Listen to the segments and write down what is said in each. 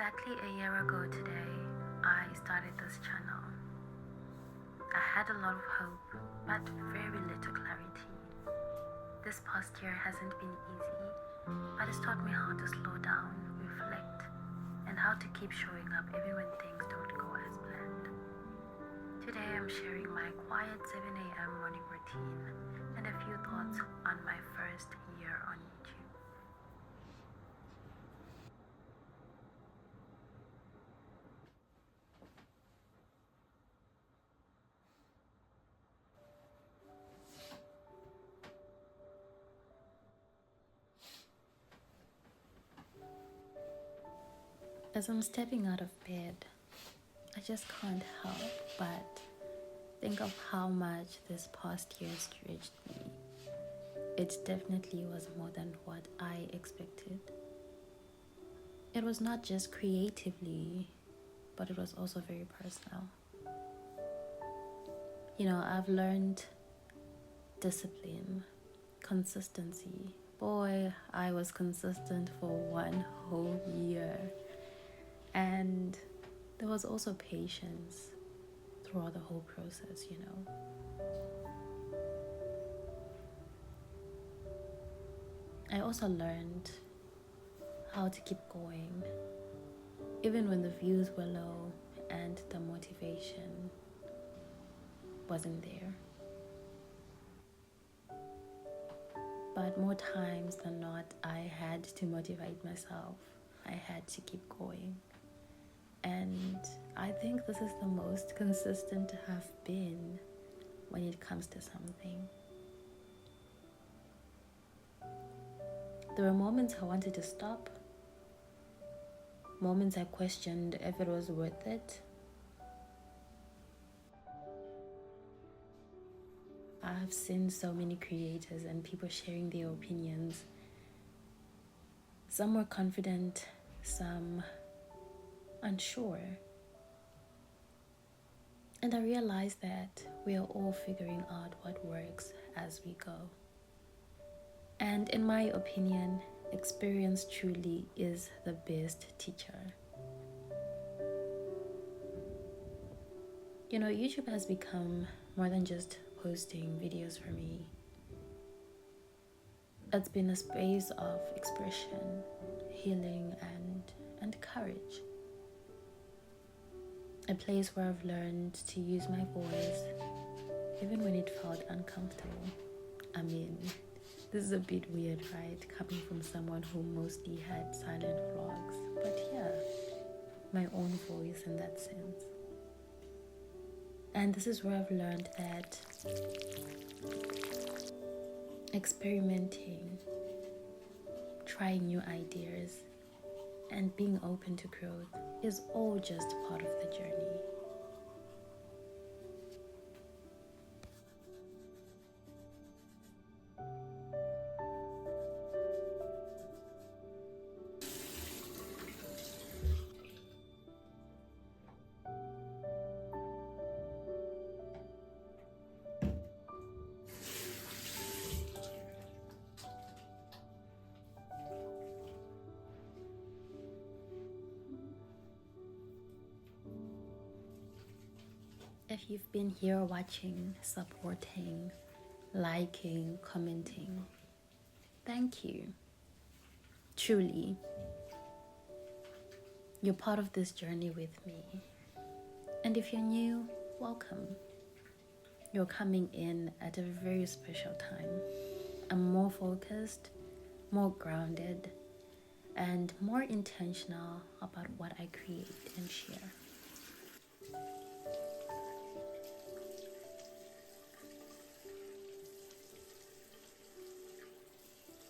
Exactly a year ago today, I started this channel. I had a lot of hope, but very little clarity. This past year hasn't been easy, but it's taught me how to slow down, reflect, and how to keep showing up even when things don't go as planned. Today I'm sharing my quiet 7 a.m. morning routine and a few thoughts on my first year on YouTube. As I'm stepping out of bed, I just can't help but think of how much this past year stretched me. It definitely was more than what I expected. It was not just creatively, but it was also very personal. I've learned discipline, consistency. Boy, I was consistent for 1 whole year. And there was also patience throughout the whole process. I also learned how to keep going, even when the views were low and the motivation wasn't there. But more times than not, I had to motivate myself. I had to keep going. And I think this is the most consistent I've been when it comes to something. There were moments I wanted to stop, moments I questioned if it was worth it. I've seen so many creators and people sharing their opinions. Some were confident, some unsure. And I realized that we are all figuring out what works as we go. And in my opinion, experience truly is the best teacher. YouTube has become more than just posting videos for me. It's been a space of expression, healing, and courage. A place where I've learned to use my voice, even when it felt uncomfortable. I mean, this is a bit weird, right? Coming from someone who mostly had silent vlogs. But yeah, my own voice in that sense. And this is where I've learned that experimenting, trying new ideas, and being open to growth is all just part of the journey. If you've been here watching, supporting, liking, commenting, thank you. Truly, you're part of this journey with me. And if you're new, welcome. You're coming in at a very special time. I'm more focused, more grounded, and more intentional about what I create and share.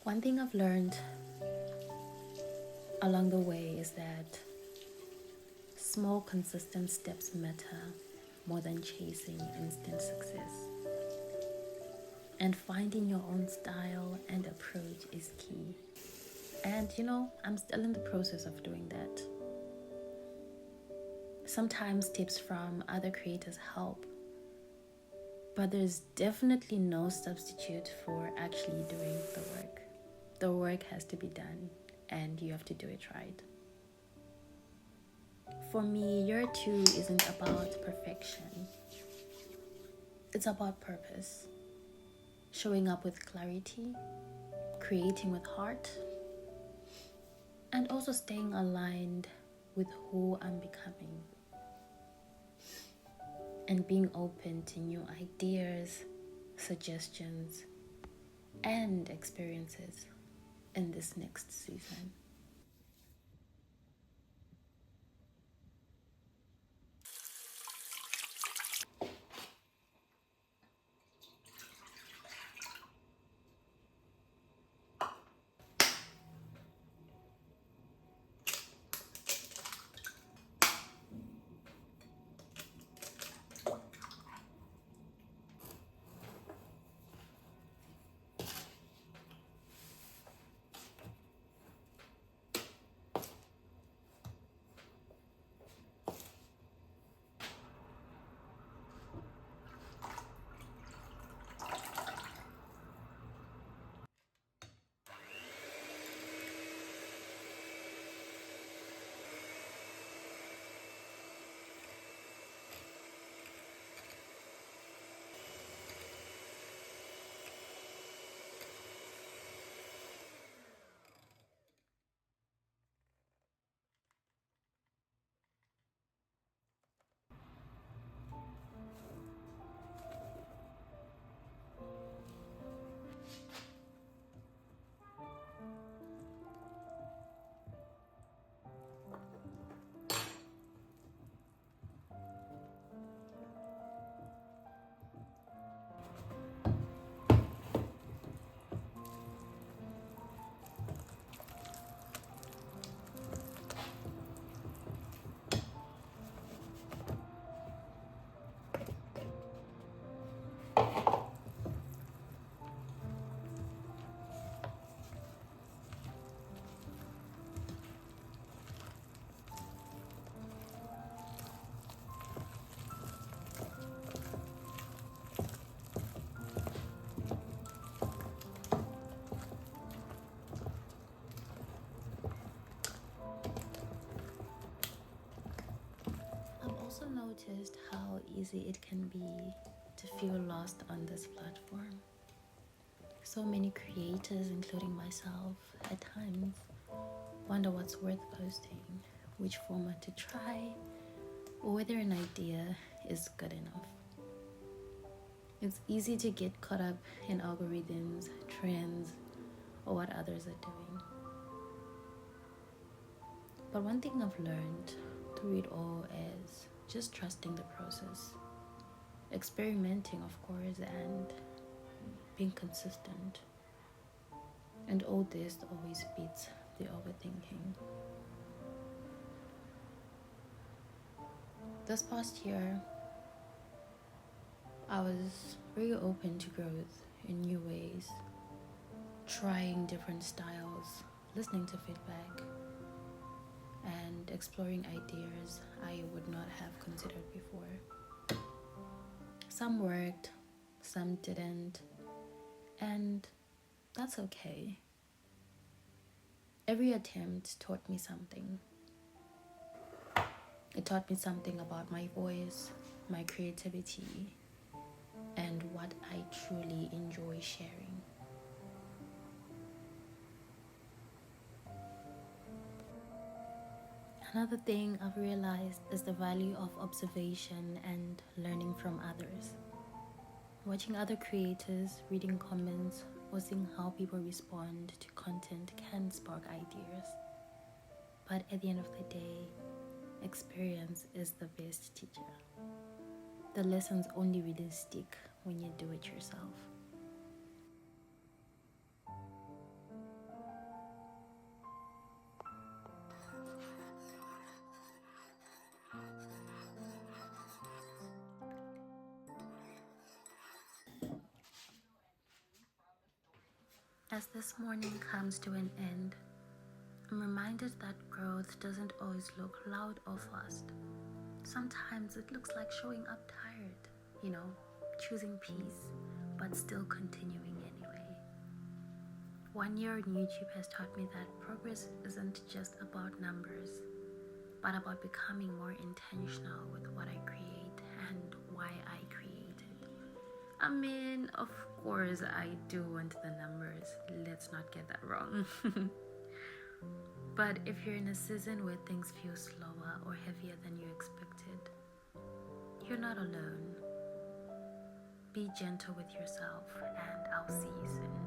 One thing I've learned along the way is that small, consistent steps matter more than chasing instant success. And finding your own style and approach is key. And I'm still in the process of doing that. Sometimes tips from other creators help, but there's definitely no substitute for actually doing the work. The work has to be done, and you have to do it right. For me, year 2 isn't about perfection. It's about purpose. Showing up with clarity, creating with heart, and also staying aligned with who I'm becoming. And being open to new ideas, suggestions, and experiences in this next season. I've also noticed how easy it can be to feel lost on this platform. So many creators, including myself, at times wonder what's worth posting, which format to try, or whether an idea is good enough. It's easy to get caught up in algorithms, trends, or what others are doing. But one thing I've learned through it all is just trusting the process, experimenting, of course, and being consistent. And all this always beats the overthinking. This past year, I was very open to growth in new ways, trying different styles, listening to feedback, and exploring ideas I would not have considered before. Some worked, some didn't, and that's okay. Every attempt taught me something. It taught me something about my voice, my creativity, and what I truly enjoy sharing. Another thing I've realized is the value of observation and learning from others. Watching other creators, reading comments, or seeing how people respond to content can spark ideas. But at the end of the day, experience is the best teacher. The lessons only really stick when you do it yourself. As this morning comes to an end, I'm reminded that growth doesn't always look loud or fast. Sometimes it looks like showing up tired, choosing peace, but still continuing anyway. 1 year on YouTube has taught me that progress isn't just about numbers, but about becoming more intentional with what I create and why I create it. I mean, of course, I do want the numbers. Let's not get that wrong. But if you're in a season where things feel slower or heavier than you expected, you're not alone. Be gentle with yourself, and I'll see you soon.